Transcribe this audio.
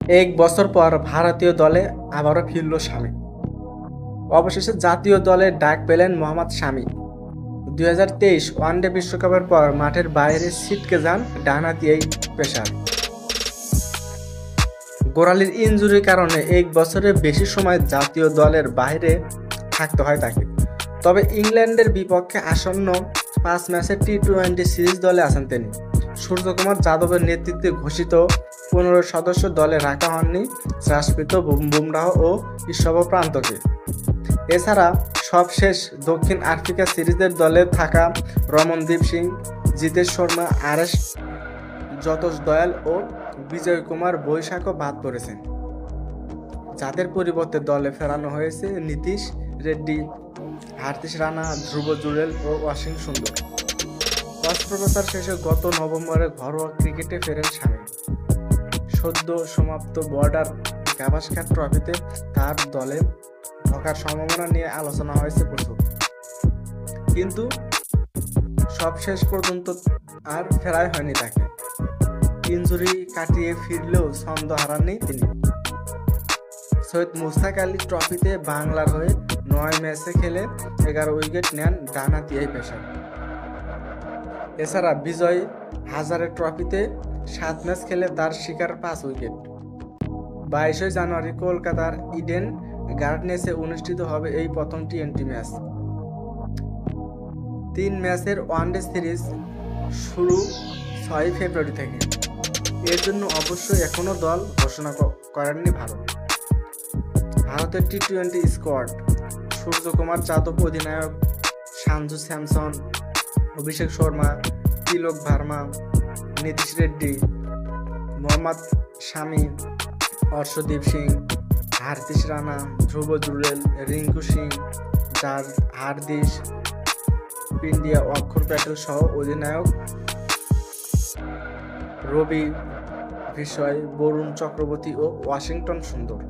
এক বছর পর ভারতীয় দলে আবারও ফিরল শামি। অবশেষে জাতীয় দলের ডাক পেলেন মোহাম্মদ শামি। 2023 ওয়ানডে বিশ্বকাপের পর মাঠের বাইরে ছিটকে যান ডানহাতি এই পেসার। গোড়ালির ইনজুরির কারণে এক বছরের বেশি সময় জাতীয় দলের বাইরে থাকতে হয় তাকে। তবে ইংল্যান্ডের বিপক্ষে আসন্ন 5 ম্যাচের টি-20 সিরিজ দলে আছেন তিনি। সূর্যকুমার যাদবের নেতৃত্বে ঘোষিত 15 সদস্য দলে রাখা হননি জাসপ্রীত বুমরাহ ও ঋষভ প্রান্তকে। এছাড়া সবশেষ দক্ষিণ আফ্রিকা সিরিজের দলে থাকা রমনদীপ সিং, জিতেশ শর্মা, আরএস যতোষ দয়াল ও বিজয় কুমার বৈশাখও বাদ পড়েছেন, যাদের পরিবর্তে দলে ফেরানো হয়েছে নীতিশ রেড্ডি, হার্দিক রানা, ধ্রুব জুরেল ও ওয়াশিং সুন্দর। অস্ত্রোপচার শেষে গত নভেম্বরে ঘরোয়া ক্রিকেটে ফেরেন শামি। সদ্য সমাপ্ত বর্ডার গাভাস্কার ট্রফিতে তার দলে ঢোকার সম্ভাবনা নিয়ে আলোচনা হয়েছে প্রচুর, কিন্তু সব শেষ পর্যন্ত আর ফেরাই হয়নি তাকে। ইনজুরি কাটিয়ে ফিরলেও ছন্দ হারাননি তিনি। সৈয়দ মুশতাক আলী ট্রফিতে বাংলার হয়ে 9 ম্যাচে খেলে 11 উইকেট নেন ডানহাতি এই পেসার। এছাড়া বিজয় হাজারে ট্রফিতে 7 ম্যাচ খেলে তার শিকার 5 উইকেট। 22 জানুয়ারি কলকাতার ইডেন গার্ডেন্সে অনুষ্ঠিত হবে এই প্রথম টি-20 ম্যাচ। 3 ম্যাচের ওয়ানডে সিরিজ শুরু 6 ফেব্রুয়ারি থেকে। এর জন্য অবশ্যই এখনও দল ঘোষণা করেননি ভারত। ভারতের টি-20 স্কোয়াড: সূর্যকুমার যাদব অধিনায়ক, সঞ্জু স্যামসন, অভিষেক শর্মা, তিলক ভার্মা, নীতিশ রেড্ডি, মোহাম্মদ শামি, অর্শদীপ সিং, হার্দিক রানা, ধ্রুব জুরেল, রিঙ্কু সিং, হার্দিক পান্ডিয়া, অক্ষর প্যাটেল সহ অধিনায়ক রবি বিশয়, বরুণ চক্রবর্তী ও ওয়াশিংটন সুন্দর।